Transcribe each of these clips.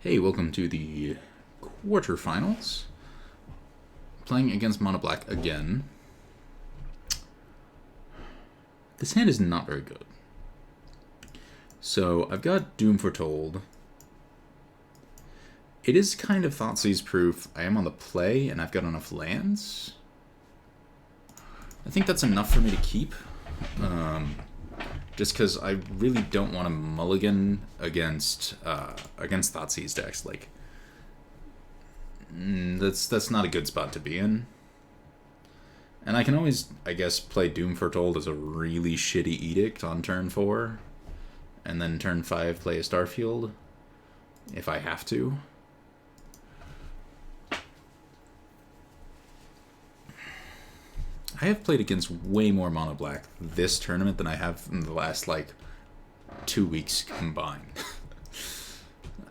Hey, welcome to the quarterfinals. Playing against Mono Black again. This hand is not very good. So I've got Doom Foretold. It is kind of Thoughtseize proof. I am on the play and I've got enough lands. I think that's enough for me to keep. Just because I really don't want to mulligan against Thoughtseize decks. Like, that's not a good spot to be in. And I can always, I guess, play Doom Foretold as a really shitty Edict on turn 4. And then turn 5 play a Starfield. If I have to. I have played against way more Mono Black this tournament than I have in the last, 2 weeks combined.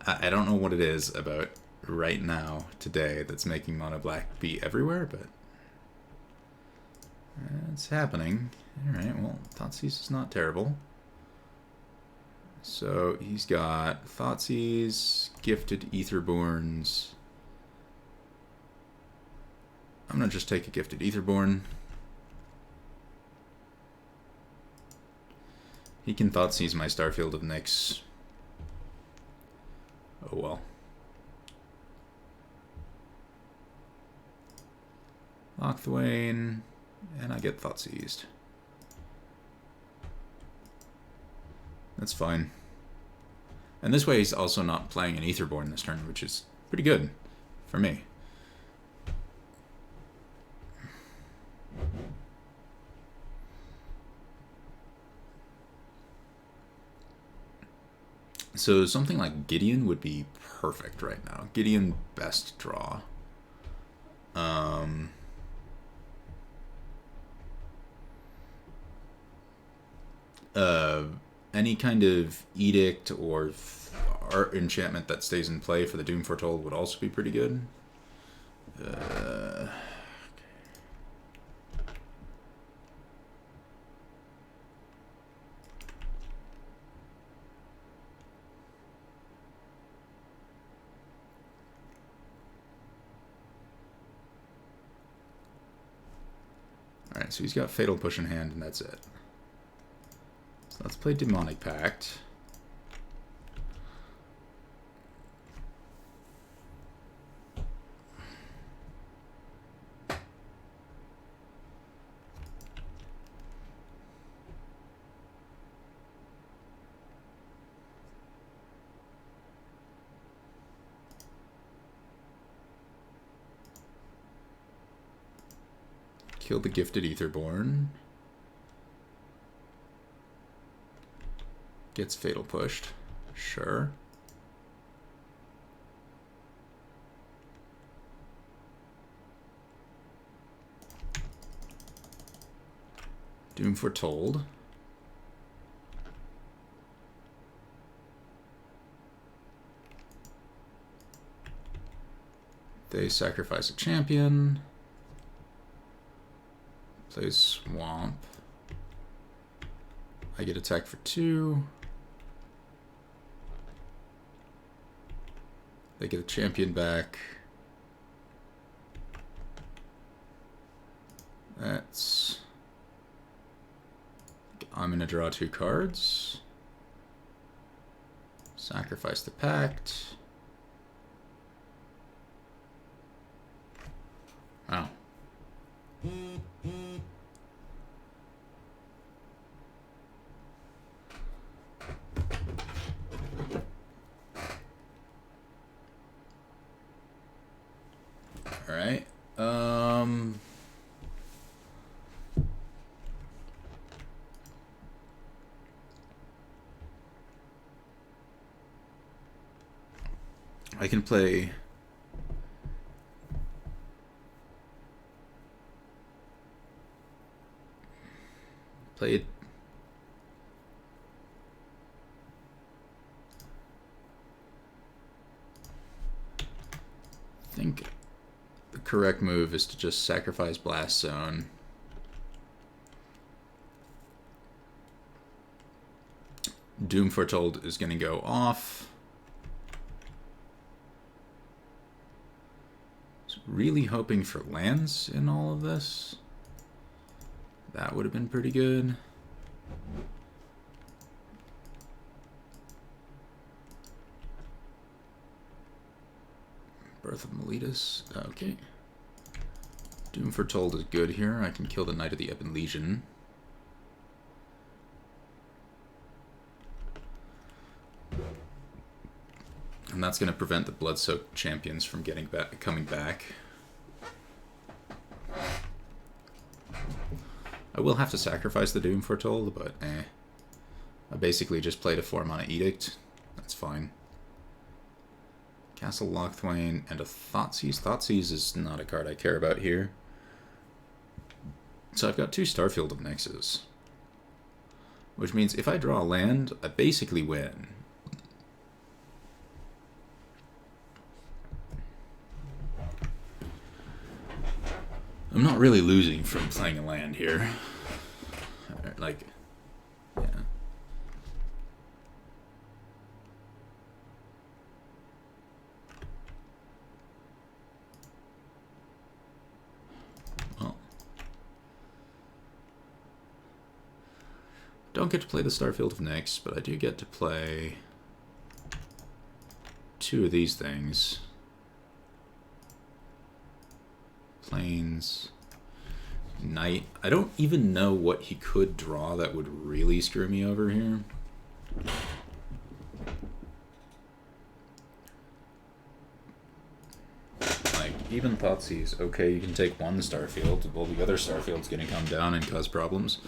I don't know what it is about right now, today, that's making Mono Black be everywhere, but it's happening. Alright, well, Thoughtseize is not terrible. So he's got Thoughtseize, Gifted Aetherborns. I'm going to just take a Gifted Aetherborn. He can Thoughtseize my Starfield of Nyx. Oh well. Lochthwain, and I get Thoughtseized. That's fine. And this way he's also not playing an Aetherborn this turn, which is pretty good for me. So something like Gideon would be perfect right now. Gideon best draw. Any kind of edict or art enchantment that stays in play for the Doom Foretold would also be pretty good. Alright, so he's got Fatal Push in hand, and that's it. So let's play Demonic Pact. Kill the Gifted Aetherborn. Gets Fatal Pushed. Sure. Doom Foretold. They sacrifice a champion. Play Swamp. I get attacked for 2. They get a champion back. That's... I'm going to draw 2 cards. Sacrifice the Pact. Wow. Alright. I can play it. I think the correct move is to just sacrifice Blast Zone. Doom Foretold is going to go off. really hoping for lands in all of this. That would have been pretty good. Birth of Meletus. Okay. Doom Foretold is good here. I can kill the Knight of the Ebon Legion. And that's going to prevent the Blood-Soaked Champions from coming back. I will have to sacrifice the Doom Foretold, but eh. I basically just played a 4-mana Edict. That's fine. Castle Lochthwain and a Thoughtseize. Thougtseize is not a card I care about here. So I've got 2 Starfield of Nexus. Which means if I draw a land, I basically win. I'm not really losing from playing a land here. Like, yeah. Well. Don't get to play the Starfield of Nyx, but I do get to play 2 of these things. Plains, Knight. I don't even know what he could draw that would really screw me over here. Like, even Thoughtseize. Okay, you can take 1 Starfield. Well, the other Starfield's going to come down and cause problems.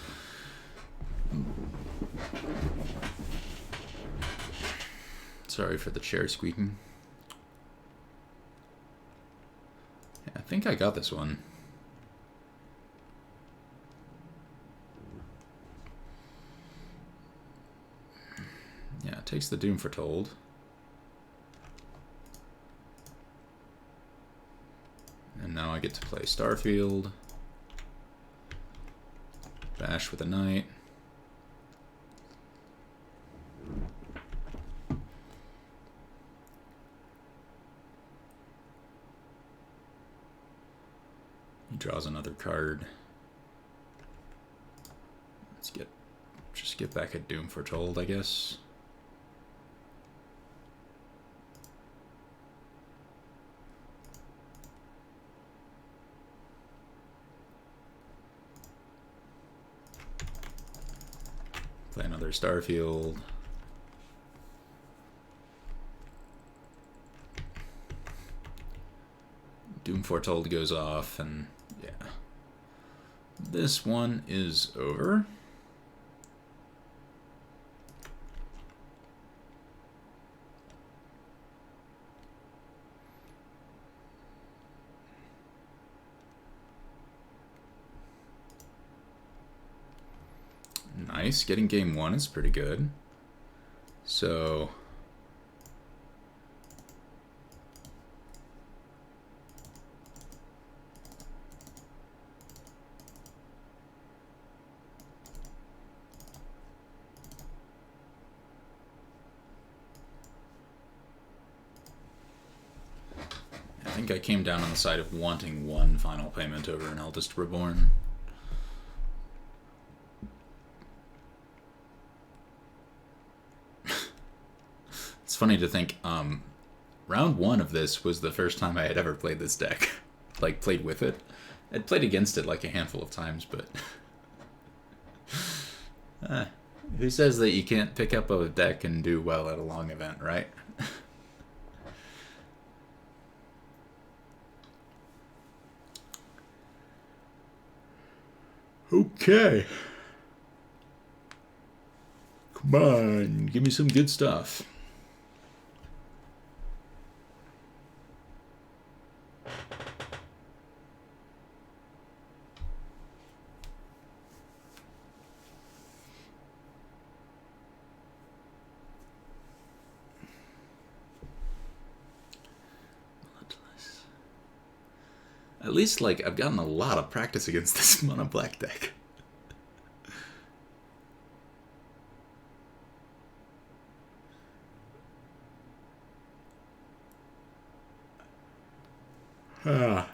Sorry for the chair squeaking. I think I got this one. Yeah, it takes the Doom Foretold. And now I get to play Starfield. Bash with a Knight. He draws another card. Let's just get back at Doom Foretold, I guess. Play another Starfield. Doom Foretold goes off, and yeah. This one is over. Nice. Getting game 1 is pretty good. So I think I came down on the side of wanting 1 final payment over an Eldest Reborn. It's funny to think, round 1 of this was the first time I had ever played this deck. Like, played with it. I'd played against it like a handful of times, but who says that you can't pick up a deck and do well at a long event, right? Okay. Come on, give me some good stuff. At least, like, I've gotten a lot of practice against this mono black deck. Ah.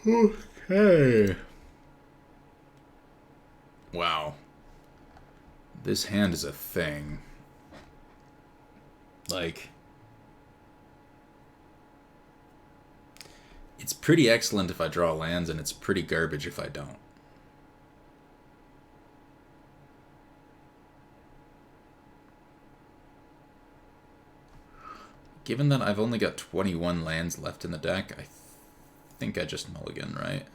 Okay. Wow. This hand is a thing. Like, it's pretty excellent if I draw lands, and it's pretty garbage if I don't. Given that I've only got 21 lands left in the deck, I think I just mulligan, right?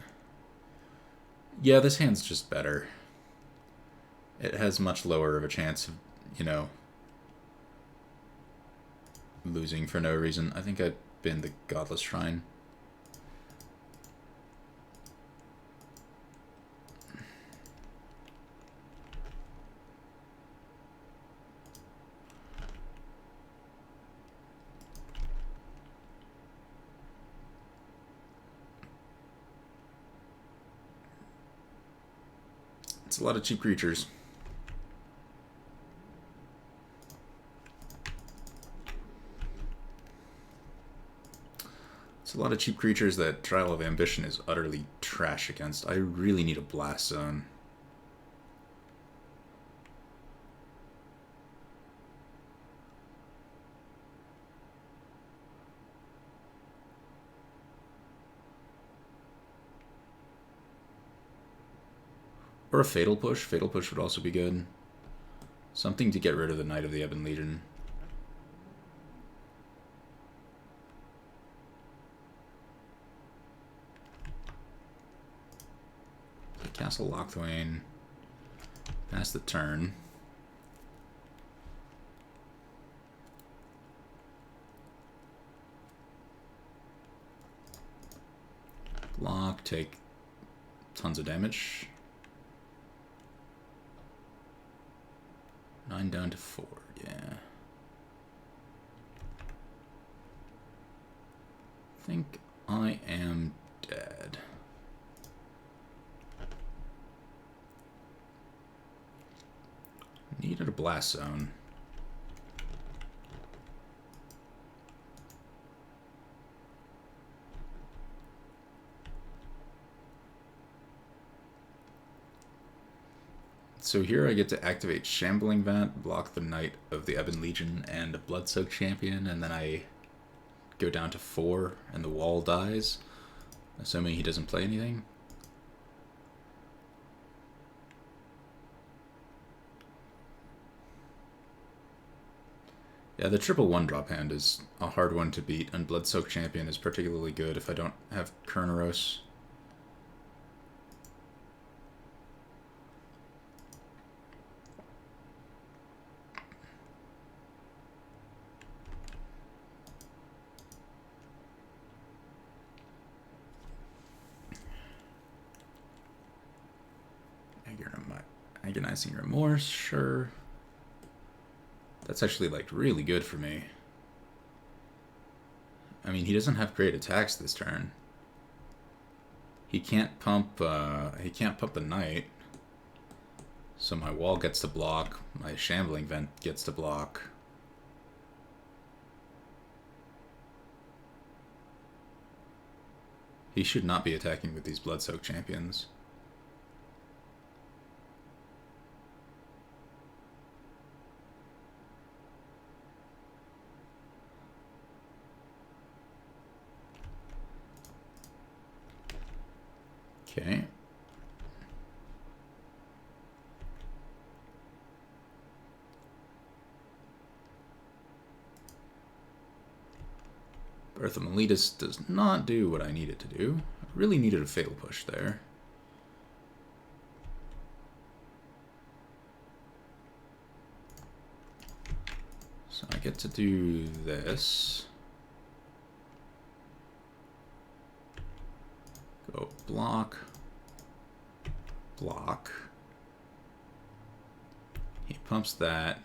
Yeah, this hand's just better. It has much lower of a chance of, you know, losing for no reason. I think I'd bin the Godless Shrine. It's a lot of cheap creatures. It's a lot of cheap creatures that Trial of Ambition is utterly trash against. I really need a Blast Zone. Or a Fatal Push. Fatal Push would also be good. Something to get rid of the Knight of the Ebon Legion. Castle Lochthwain. Pass the turn. Block, take tons of damage. 9 down to 4, yeah. I think I am dead. Needed a Blast Zone. So here I get to activate Shambling Vat, block the Knight of the Ebon Legion and a Bloodsoaked Champion, and then I go down to 4 and the wall dies, assuming he doesn't play anything. Yeah, the triple 1-drop hand is a hard one to beat, and Bloodsoaked Champion is particularly good if I don't have Kurnoros. Agonizing Remorse, sure. That's actually, like, really good for me. I mean, he doesn't have great attacks this turn. He can't pump the Knight. So my wall gets to block, my Shambling Vent gets to block. He should not be attacking with these Bloodsoaked Champions. Okay. Birth of Meletus does not do what I need it to do. I really needed a Fatal Push there. So I get to do this. Go block. Block. He pumps that.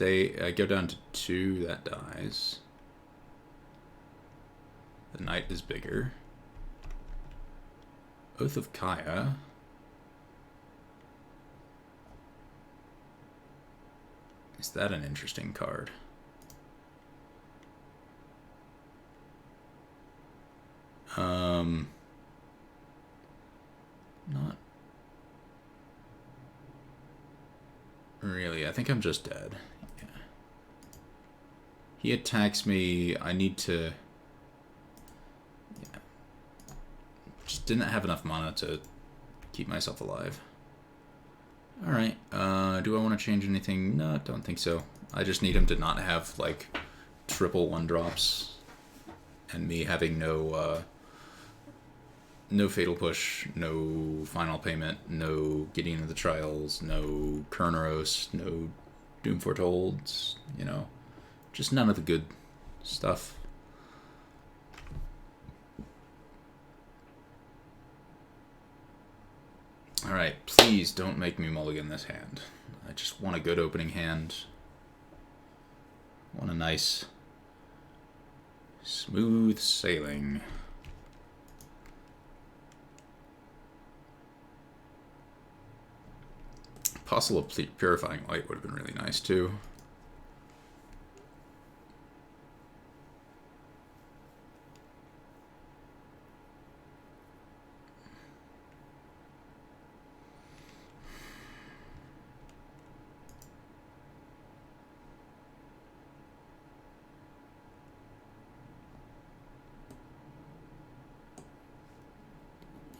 I go down to 2, that dies. The Knight is bigger. Oath of Kaya. Is that an interesting card? Not really. I think I'm just dead. Yeah. He attacks me. I need to... Yeah. Just didn't have enough mana to keep myself alive. Alright. Do I want to change anything? No, don't think so. I just need him to not have, like, triple 1-drops. And me having no Fatal Push, no Final Payment, no Getting into the Trials, no Kerneros, no Doom Foretold, you know, just none of the good stuff. Alright, please don't make me mulligan this hand. I just want a good opening hand. I want a nice, smooth sailing. Apostle of Purifying Light would have been really nice too.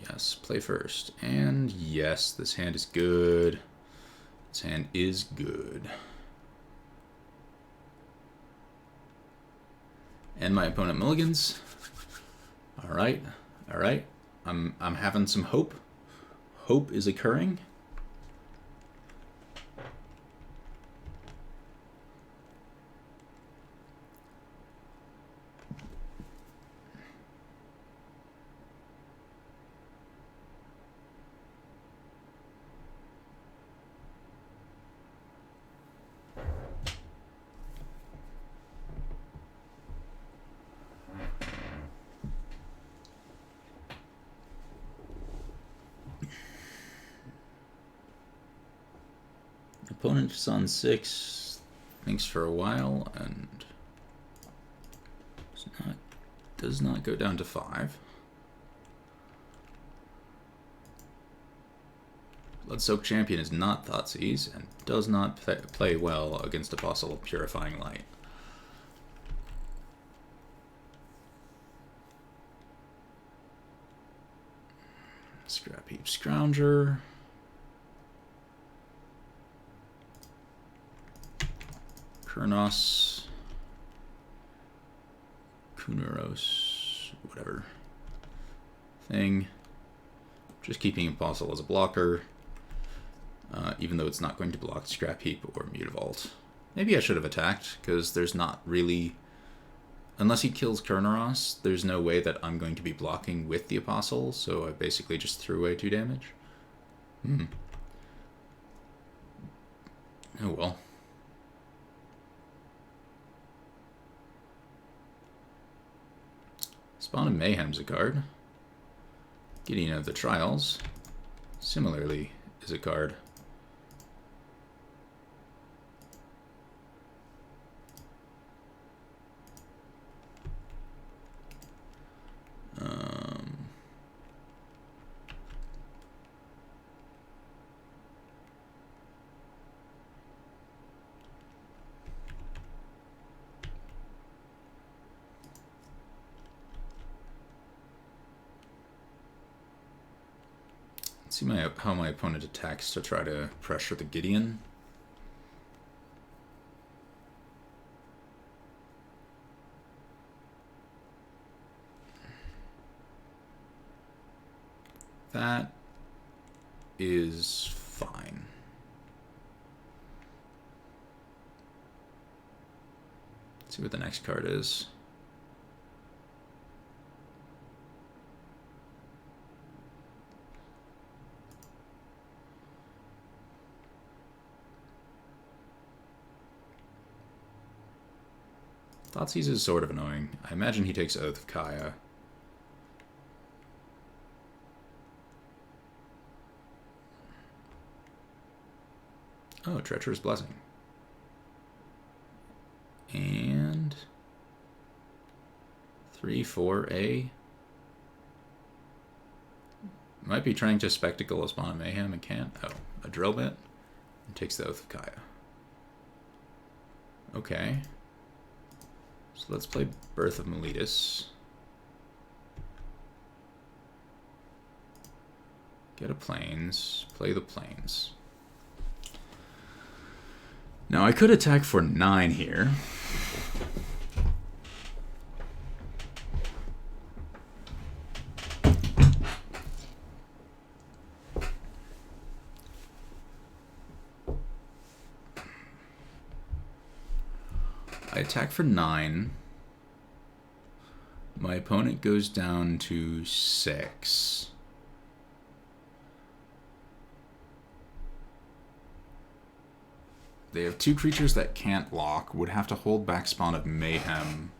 Yes, play first. And yes, this hand is good. This hand is good. And my opponent mulligans. Alright, alright. I'm having some hope. Hope is occurring. Opponent's on 6, thinks for a while, and does not go down to 5. Bloodsoaked Champion is not Thoughtseize and does not play well against Apostle of Purifying Light. Scrap Heap Scrounger. Kurnos, Kuneros, whatever thing. Just keeping Apostle as a blocker, even though it's not going to block Scrap Heap or Mutavault. Maybe I should have attacked, because there's not really... Unless he kills Kurneros, there's no way that I'm going to be blocking with the Apostle, so I basically just threw away 2 damage. Oh well. Spawn of Mayhem's a card. Getting of the Trials, similarly, is a card. See how my opponent attacks to try to pressure the Gideon. That is fine. Let's see what the next card is. Thoughtseize is sort of annoying. I imagine he takes Oath of Kaya. Oh, Treacherous Blessing. And 3, 4, A. Might be trying to spectacle a Spawn of Mayhem and can't. Oh, a drill bit. And takes the Oath of Kaya. Okay. So let's play Birth of Meletus. Get a Plains. Play the Plains. Now I could attack for 9 here. I attack for 9. My opponent goes down to 6. They have 2 creatures that can't block. Would have to hold back Spawn of Mayhem.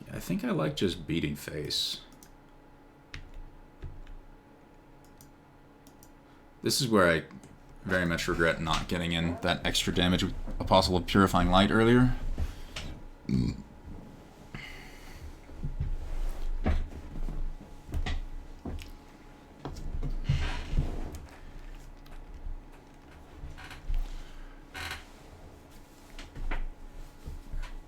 Yeah, I think I like just beating face. This is where I very much regret not getting in that extra damage with Apostle of Purifying Light earlier.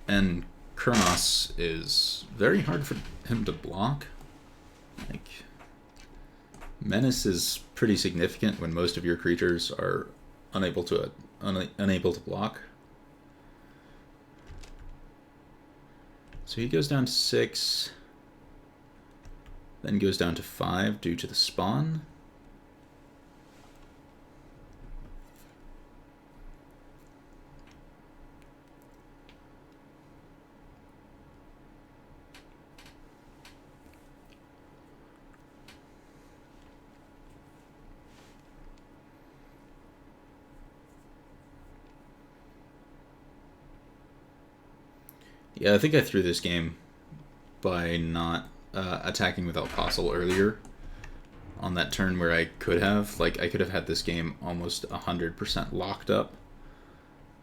And Kurnos is very hard for him to block. Like, Menace is pretty significant when most of your creatures are unable to block. So he goes down to 6, then goes down to 5 due to the spawn. Yeah, I think I threw this game by not attacking without Apostle earlier on that turn where I could have. Like, I could have had this game almost 100% locked up,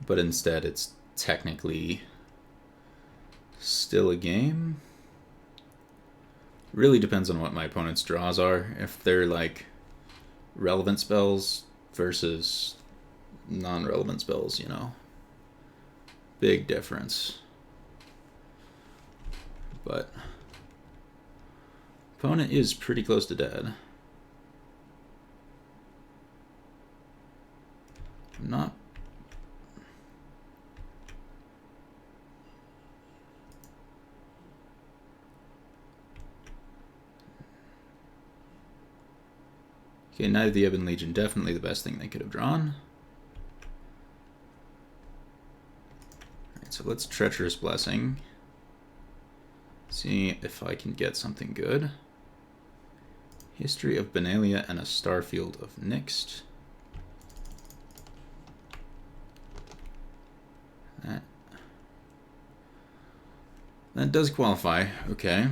but instead it's technically still a game. Really depends on what my opponent's draws are. If they're like relevant spells versus non-relevant spells, you know. Big difference. But opponent is pretty close to dead. I'm not. Okay, Knight of the Ebon Legion, definitely the best thing they could have drawn. Alright, so let's Treacherous Blessing. See if I can get something good. History of Benalia and a Starfield of Nyxt. That does qualify, okay.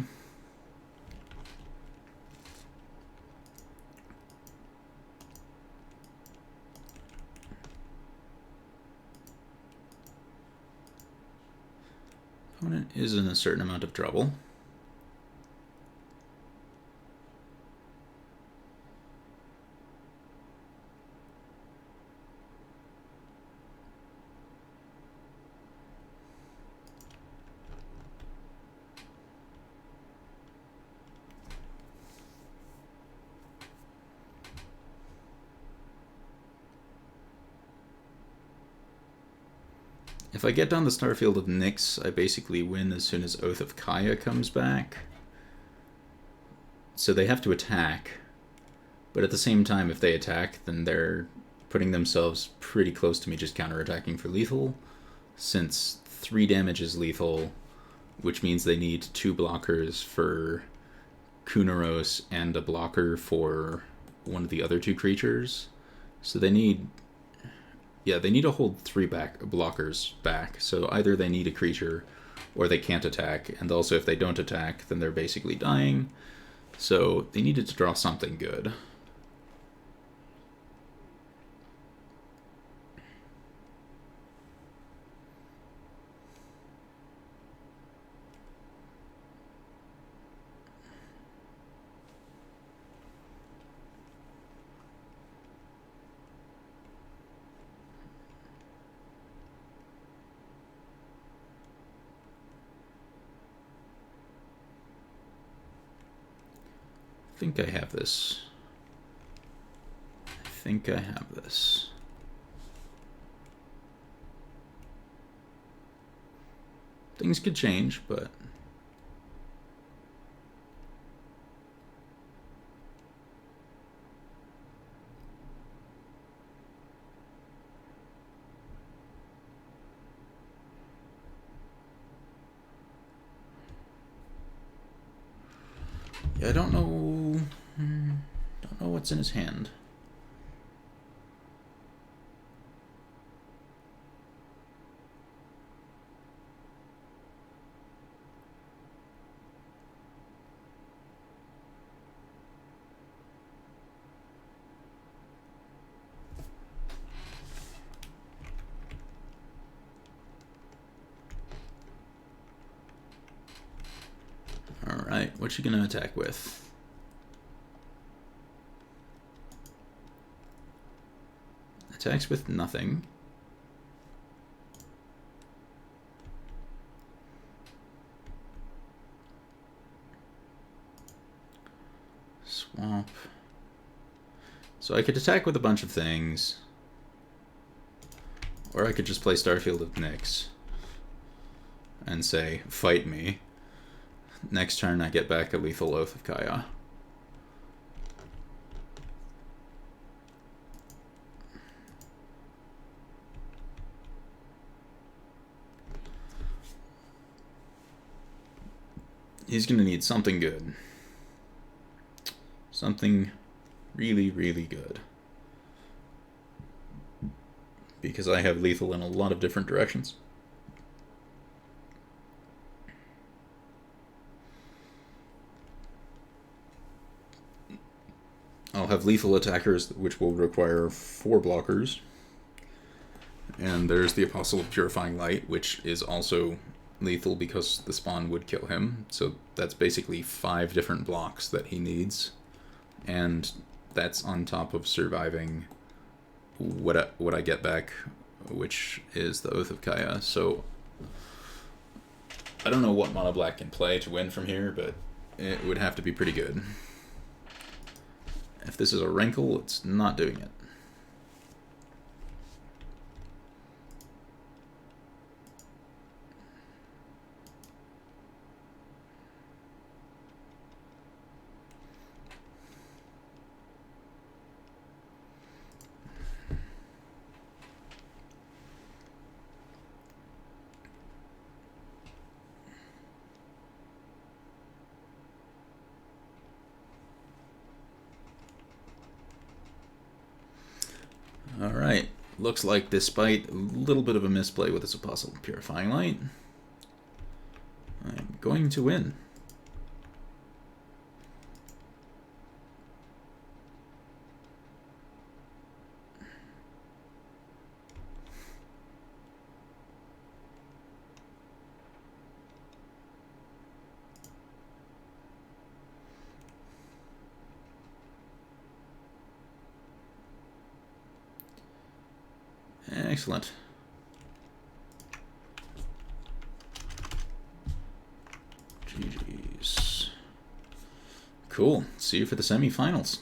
Opponent is in a certain amount of trouble. If I get down the Starfield of Nyx, I basically win as soon as Oath of Kaya comes back. So they have to attack. But at the same time, if they attack, then they're putting themselves pretty close to me just counterattacking for lethal. Since 3 damage is lethal, which means they need 2 blockers for Kunaros and a blocker for one of the other 2 creatures. So they need... Yeah, they need to hold 3 blockers back. So either they need a creature or they can't attack. And also if they don't attack, then they're basically dying. So they needed to draw something good. think I have this. I think I have this. Things could change, but... yeah, I don't know... don't know what's in his hand. Alright, what you gonna attack with? Attacks with nothing. Swamp. So I could attack with a bunch of things. Or I could just play Starfield of Nyx. And say, fight me. Next turn I get back a Lethal Oath of Kaya. He's gonna need something good. Something really, really good. Because I have lethal in a lot of different directions. I'll have lethal attackers, which will require 4 blockers. And there's the Apostle of Purifying Light, which is also lethal because the spawn would kill him. So that's basically 5 different blocks that he needs. And that's on top of surviving what I get back, which is the Oath of Kaya. So I don't know what mono black can play to win from here, but it would have to be pretty good. If this is a wrinkle, it's not doing it. Alright, looks like despite a little bit of a misplay with this Apostle of Purifying Light, I'm going to win. Excellent. GG's. Cool. See you for the semifinals.